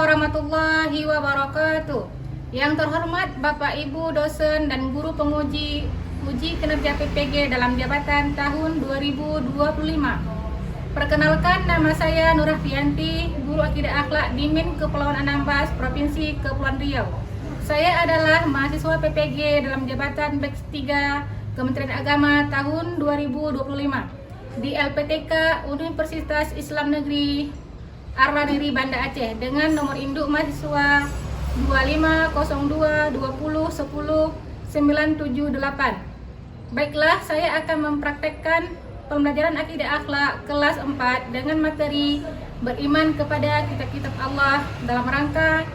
warahmatullahi wabarakatuh. Yang terhormat Bapak Ibu dosen dan guru penguji uji kinerja PPG dalam jabatan tahun 2025. Perkenalkan, nama saya Nurafianti, guru akidah akhlak Dimin Kepulauan Anambas, Provinsi Kepulauan Riau. Saya adalah mahasiswa PPG dalam jabatan Batch 3 Kementerian Agama tahun 2025 di LPTK Universitas Islam Negeri Arlaniri Banda Aceh dengan nomor induk mahasiswa 2502 20 10 978. Baiklah, saya akan mempraktekkan pembelajaran akidah akhlak kelas 4 dengan materi beriman kepada kitab-kitab Allah dalam rangka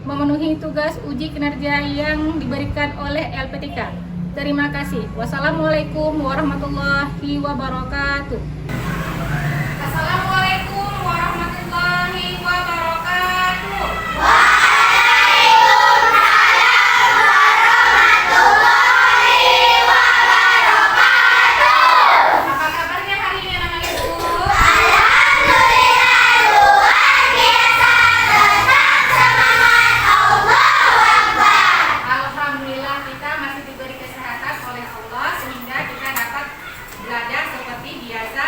memenuhi tugas uji kinerja yang diberikan oleh LPTK. Terima kasih. Wassalamualaikum warahmatullahi wabarakatuh. Assalamualaikum warahmatullahi wabarakatuh. Apa kabarnya hari ini anak-anak ibu? Alhamdulillah kita masih diberi kesehatan oleh Allah sehingga kita dapat belajar seperti biasa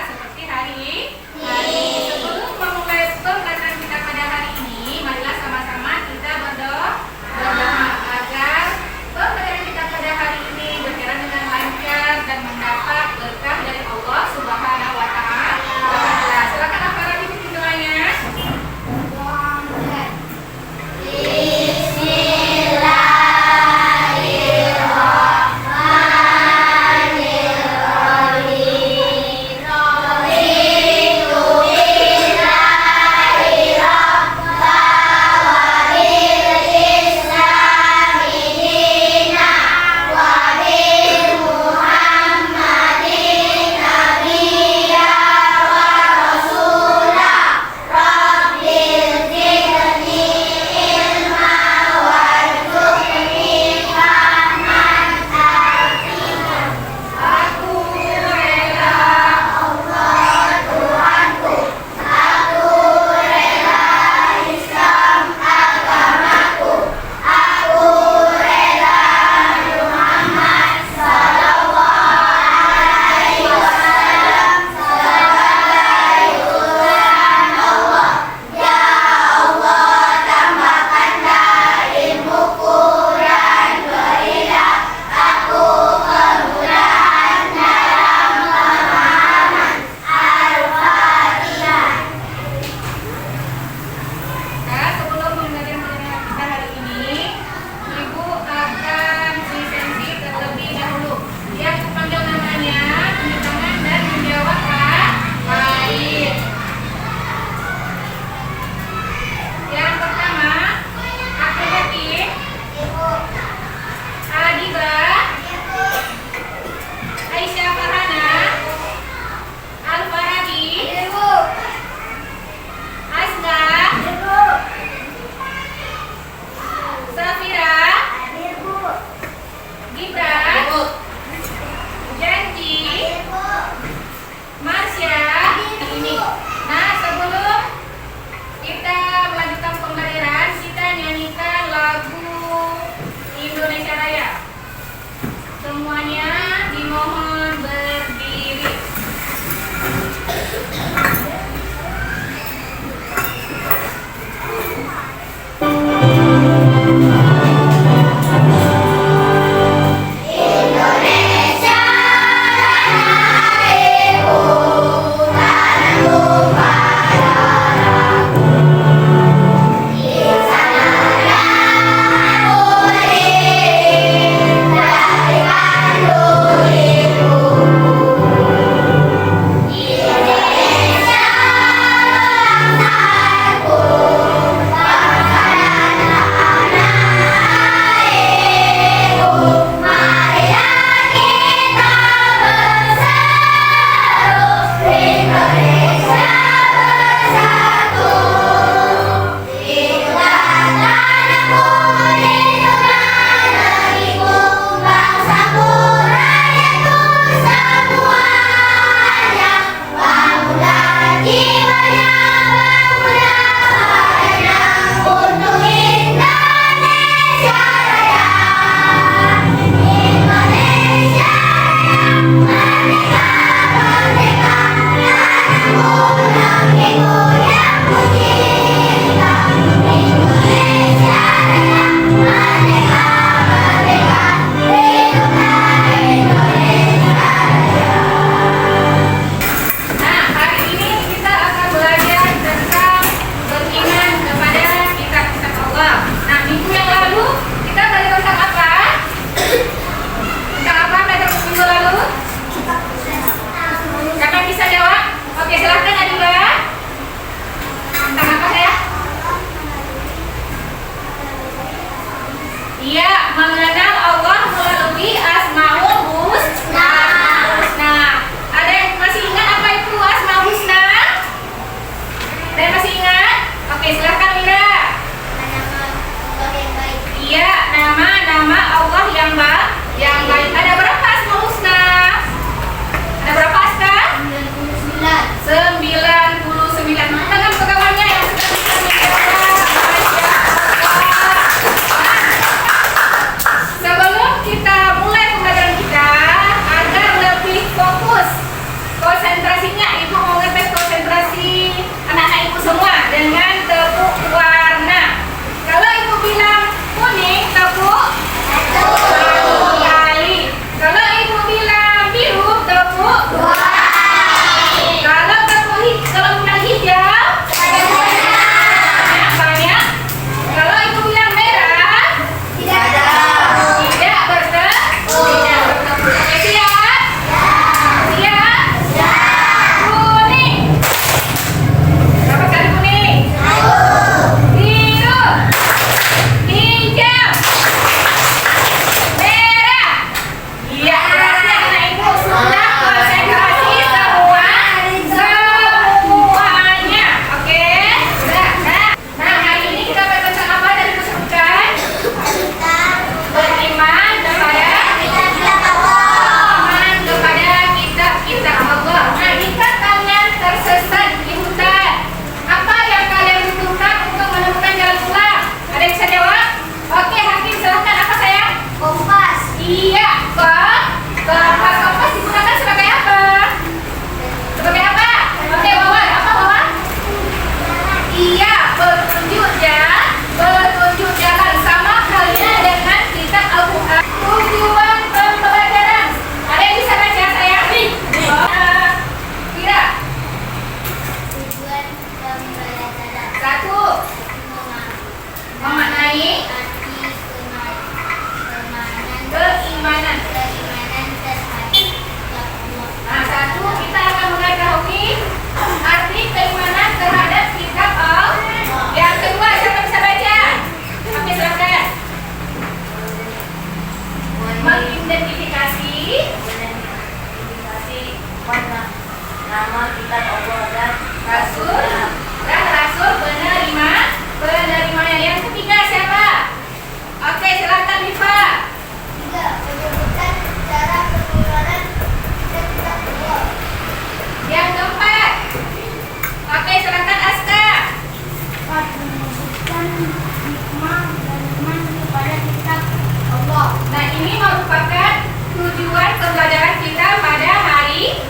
Iya, mengenal Allah melalui Asmaul Husna. Nah, ada yang masih ingat apa itu Asmaul Husna? Ada yang masih ingat? Oke, silakan Mira. Iya, nama-nama Allah yang baik. Ada berapa Asmaul Husna? Ada berapa Aska? 99. Tangan pegangannya yang sudah bisa menjawab. Sebelum kita mulai pembelajaran kita, agar lebih fokus konsentrasinya, Ibu mau ngetes konsentrasi anak-anak Ibu semua dengan tepuk warna. Kalau Ibu bilang kuning, tepuk satu kali. Kalau Ibu bilang biru, tepuk dua kali. Kalau bilang hijau, banyak. Kalau Ibu bilang merah, tidak bertepuk. Oke, siap? Kuning. Berapa kali kuning? Biru. Hijau. Merah. Iya, berarti anak Ibu sudah konsentrasi semuanya. Oke? Sudah. Nah, hari ini kita belajar tentang apa tadi disebutkan? Beriman kepada kitab-kitab Allah. Nah, jika kalian tersesat di hutan, apa yang kalian butuhkan untuk menemukan jalan pulang? Ada yang bisa jawab? Oke, Hakim silahkan. Apa sayang? Kompas. Iya, kompas digunakan sebagai apa? Sebagai apa? Oke, Wawan. Apa Wawan? Iya, petunjuk jalan, sama halnya dengan kitab Al-Quran. Tujuan pembelajaran. Ada yang bisa baca sayang? Kira. Satu, memaknai keimanan. Nah, satu, kita akan mengetahui arti keimanan terhadap kitab Allah. Yang kedua, siapa bisa baca? Oke, silakan. Mengidentifikasi nama kitab Allah dan Rasul penerimanya. Yang ketiga siapa? Oke, silakan Diva. menyebutkan cara penularan kitab Allah. Yang keempat. Oke, silakan Aska. Menyebutkan hikmah dan iman kepada kitab Allah. Nah, ini merupakan tujuan pembelajaran kita pada hari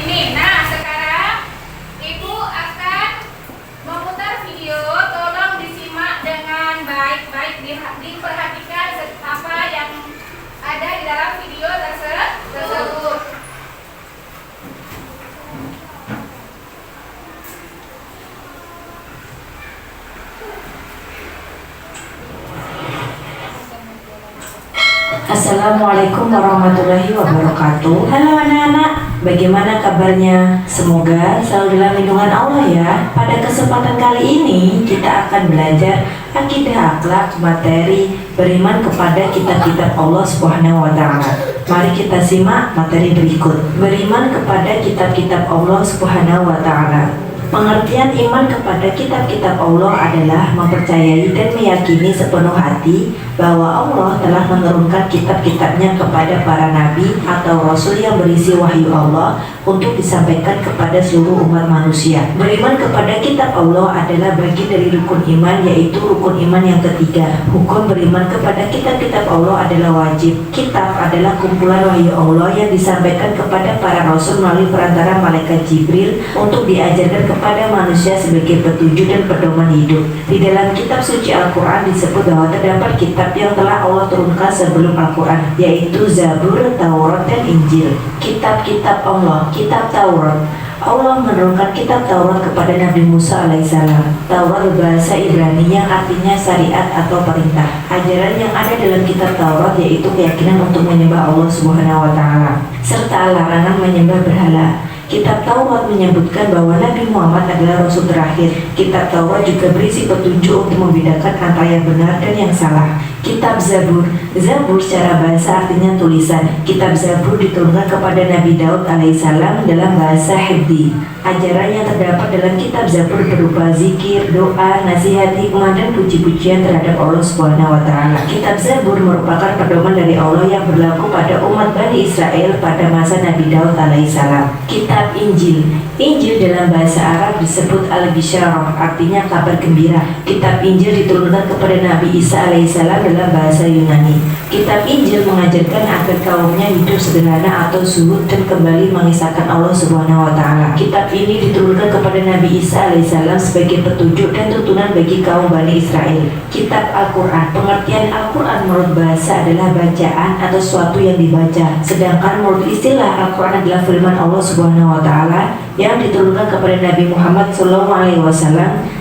ini. Nah, sekarang Ibu akan memutar video. Tolong disimak dengan baik-baik, diperhatikan apa yang ada di dalam video tersebut. Assalamualaikum warahmatullahi wabarakatuh. Halo anak-anak, bagaimana kabarnya? Semoga selalu dalam lindungan Allah ya. Pada kesempatan kali ini kita akan belajar akidah, akhlak, materi, beriman kepada kitab-kitab Allah Subhanahu wa taala. Mari kita simak materi berikut. Beriman kepada kitab-kitab Allah Subhanahu wa taala. Pengertian iman kepada kitab-kitab Allah adalah mempercayai dan meyakini sepenuh hati bahwa Allah telah menurunkan kitab-kitabnya kepada para nabi atau rasul yang berisi wahyu Allah untuk disampaikan kepada seluruh umat manusia. Beriman kepada kitab Allah adalah bagian dari rukun iman, yaitu rukun iman yang ketiga. Hukum beriman kepada kitab-kitab Allah adalah wajib. Kitab adalah kumpulan wahyu Allah yang disampaikan kepada para rasul melalui perantara malaikat Jibril untuk diajarkan kepada manusia sebagai petunjuk dan pedoman hidup. Di dalam kitab suci Al-Quran disebut bahwa terdapat kitab yang telah Allah turunkan sebelum Al-Quran, yaitu Zabur, Taurat, dan Injil. Kitab-kitab Allah. Kitab Taurat, Allah menurunkan kitab Taurat kepada Nabi Musa alaihissalam. Taurat berbahasa Ibrani yang artinya syariat atau perintah. Ajaran yang ada dalam kitab Taurat yaitu keyakinan untuk menyembah Allah Subhanahu wa taala serta larangan menyembah berhala. Kitab Taurat menyebutkan bahwa Nabi Muhammad adalah Rasul terakhir. Kitab Taurat juga berisi petunjuk untuk membedakan antara yang benar dan yang salah. Kitab Zabur. Zabur secara bahasa artinya tulisan. Kitab Zabur diturunkan kepada Nabi Daud alaihissalam dalam bahasa Hebri. Ajaran yang terdapat dalam kitab Zabur berupa zikir, doa, nasihat, hikmah, dan puji-pujian terhadap Allah Subhanahu wa Ta'ala. Kitab Zabur merupakan pedoman dari Allah yang berlaku pada umat Bani Israel pada masa Nabi Daud alaihissalam. Kitab Injil. Injil dalam bahasa Arab disebut Al-Bisyarah, artinya kabar gembira. Kitab Injil diturunkan kepada Nabi Isa alaihissalam dalam bahasa Yunani. Kitab Injil mengajarkan agar kaumnya hidup sederhana atau zuhud dan kembali mengisahkan Allah Subhanahu wa Ta'ala. Kitab ini diturunkan kepada Nabi Isa alaihissalam sebagai petunjuk dan tuntunan bagi kaum Bani Israel. Kitab Al-Quran. Pengertian Al-Quran menurut bahasa adalah bacaan atau sesuatu yang dibaca. Sedangkan menurut istilah Al-Quran adalah firman Allah Subhanahu wa Ta'ala yang diturunkan kepada Nabi Muhammad SAW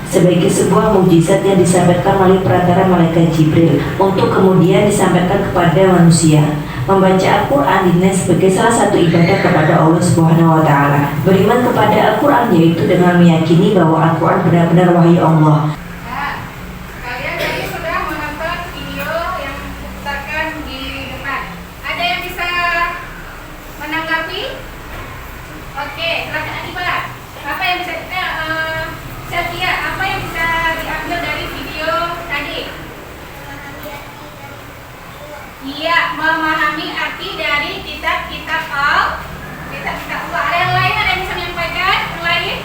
sebagai sebuah mukjizat yang disampaikan melalui perantara malaikat Jibril untuk kemudian disampaikan kepada manusia. Membaca Al-Quran dinilai sebagai salah satu ibadah kepada Allah Subhanahu wa Ta'ala. Beriman kepada Al-Quran yaitu dengan meyakini bahwa Al-Quran benar-benar wahyu Allah. Kalian tadi sudah menonton video yang diputarkan di depan. Ada yang bisa menanggapi? Oke, silakan Adiba. Apa yang bisa Setia, apa yang bisa diambil dari video tadi? Iya, memahami arti dari kitab-kitab Allah. Ada yang lain? Ada yang bisa menyampaikan? Yang lain?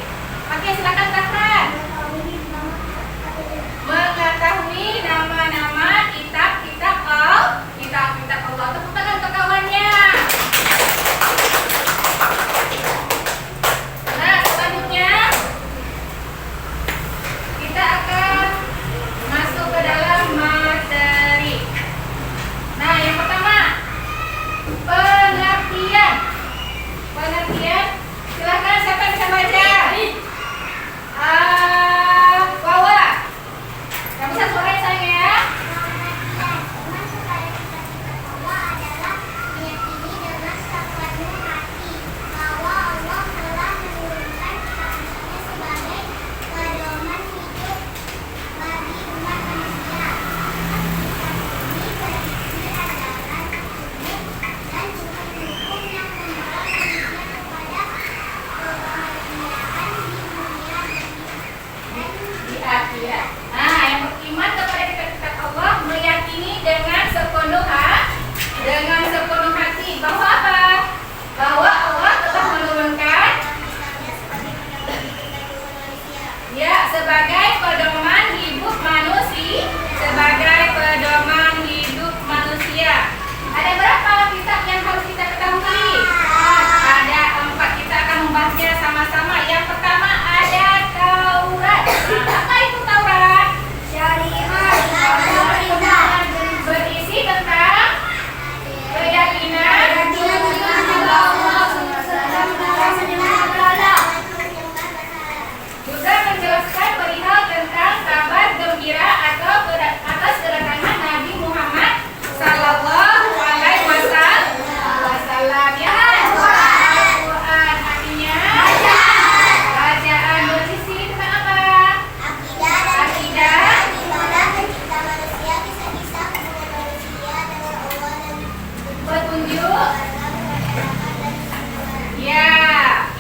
Oke, silakan Kafran. Mengetahui nama-nama kitab-kitab Allah. Kitab-kitab Allah. Tepuk tangan untuk kawannya. Nah, selanjutnya kita akan masuk ke dalam materi. Nah, yang pertama, pengertian. Silakan siapa yang bisa baca? Wawa. Yang bisa suara saya ya. Nah, yang beriman kepada kitab Allah meyakini dengan sepenuh hati bahwa apa? Bahwa Allah telah menurunkan ya sebagai pedoman hidup manusia. Ada berapa kitab yang harus kita ketahui? Ada 4. Kita akan membahasnya sama-sama. Yang pertama ada Taurat. Apa itu Taurat? Syariat. Berisi tentang keyakinan juga menjelaskan perihal tentang kabar gembira atau atas kedatangan Nabi Muhammad Sallallahu Alaihi Wasallam. Ya, Al-Quran artinya bacaan berisi tentang apa? Akidah. Petunjuk. Ya,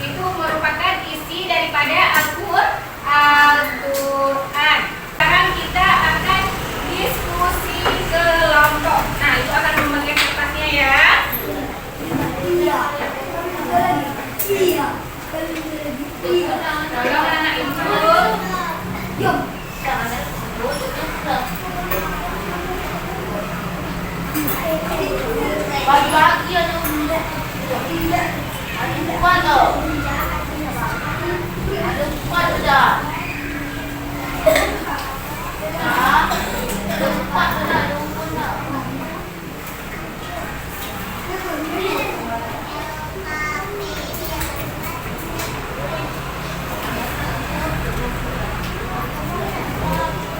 itu merupakan isi daripada Al-Quran. Sekarang kita akan diskusi kelompok. Nah, itu akan memegang kertasnya ya. Tolong anak ibu. Pagi-pagi ada bunda. Ada bukan loh. Ada bukan sudah. Ada bukan sudah. Ada bukan dah.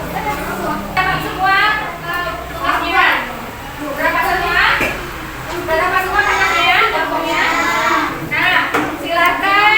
Dapat semua tugasnya? Berapa semua? Berapa semua tugasnya? Nah, silakan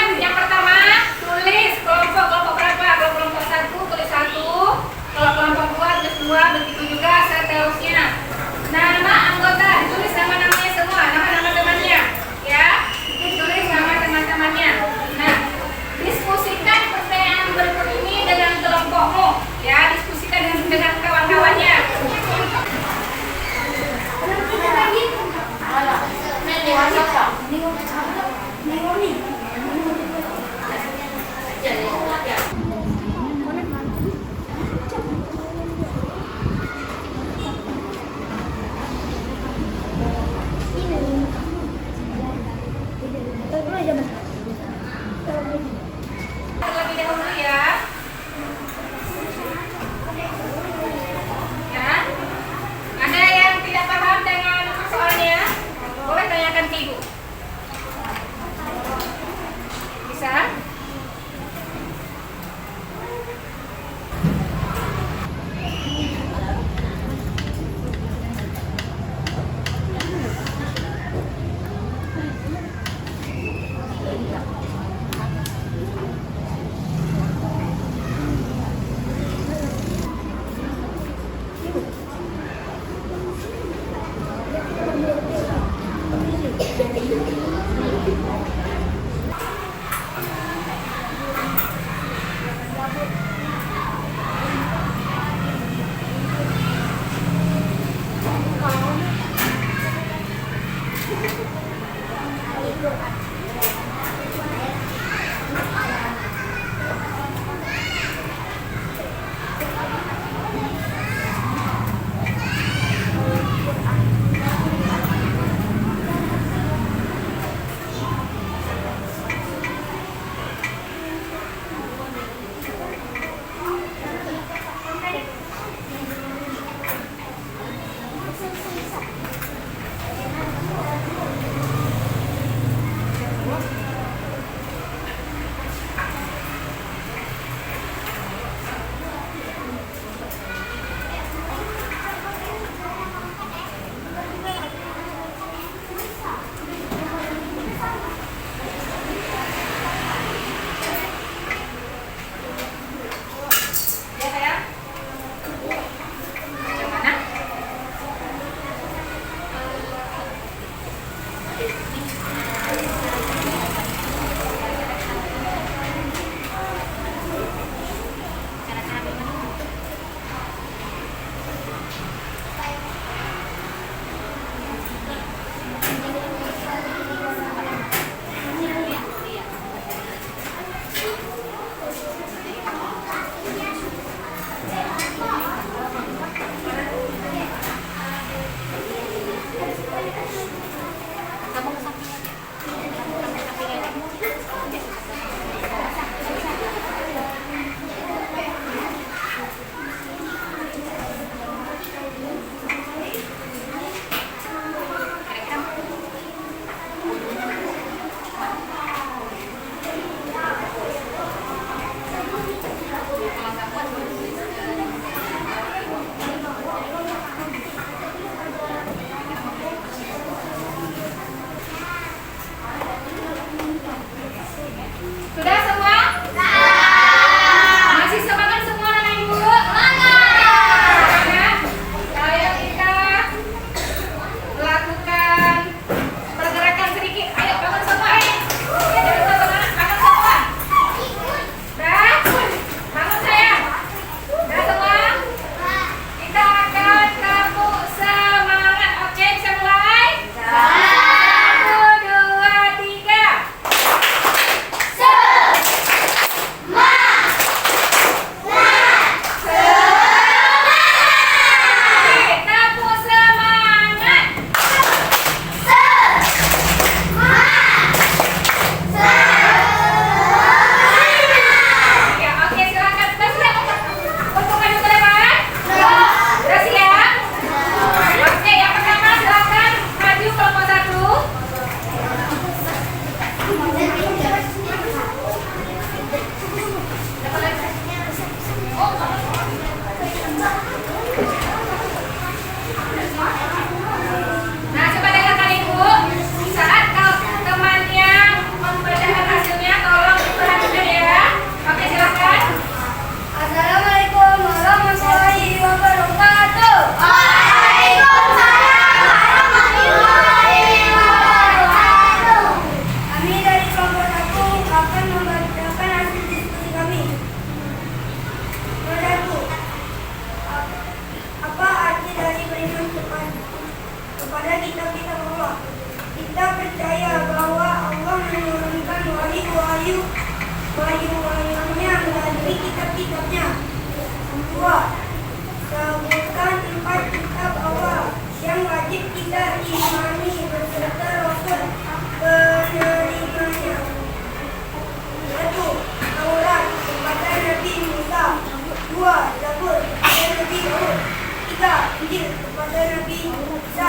3. Injil kepada Nabi Isa.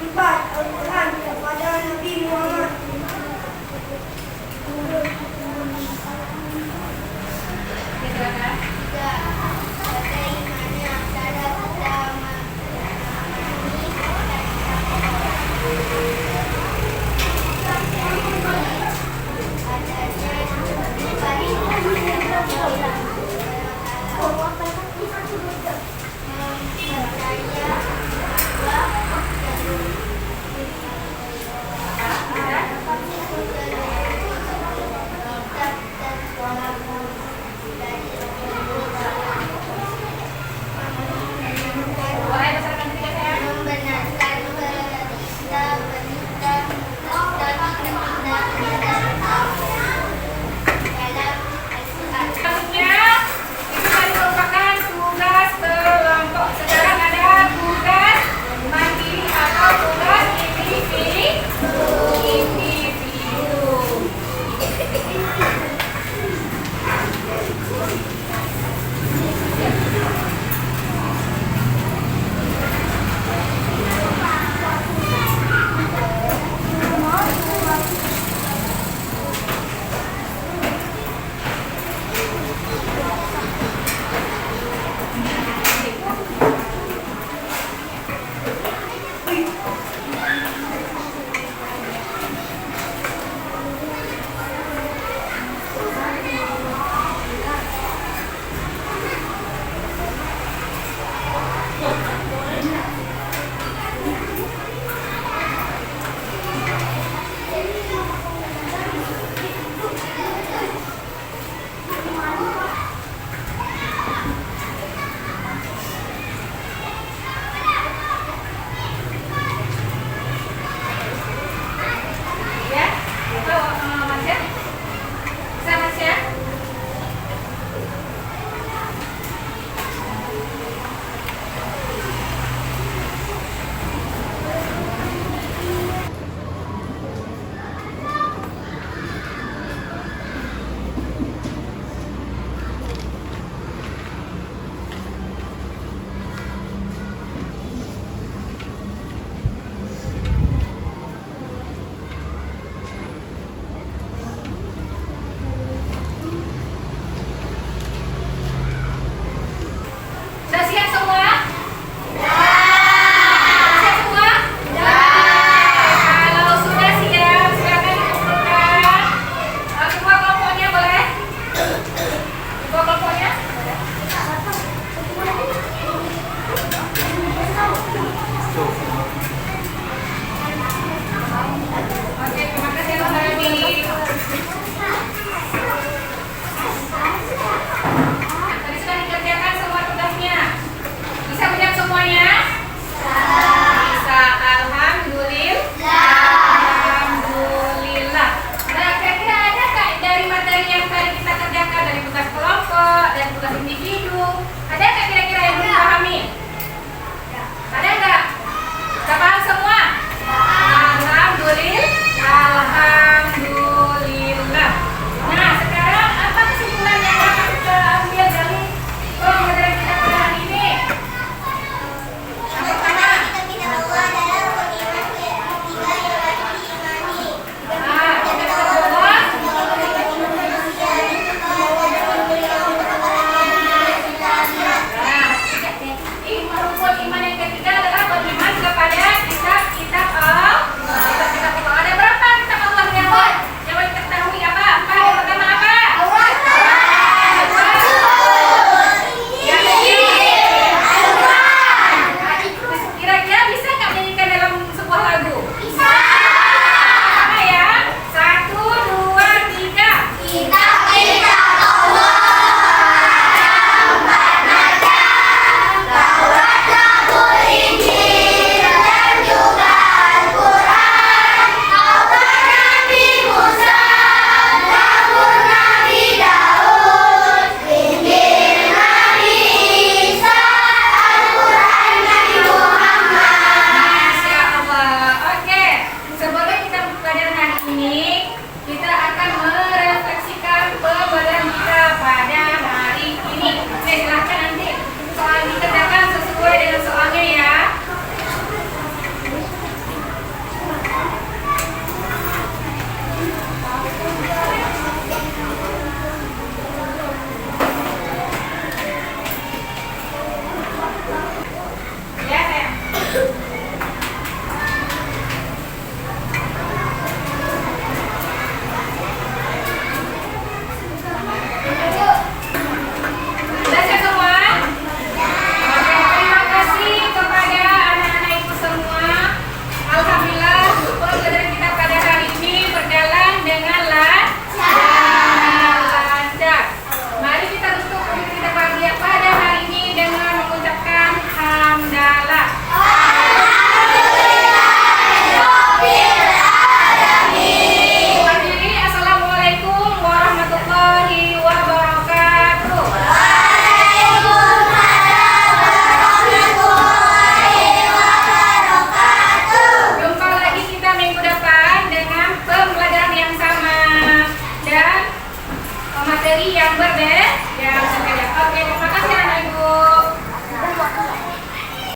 4. Al-Quran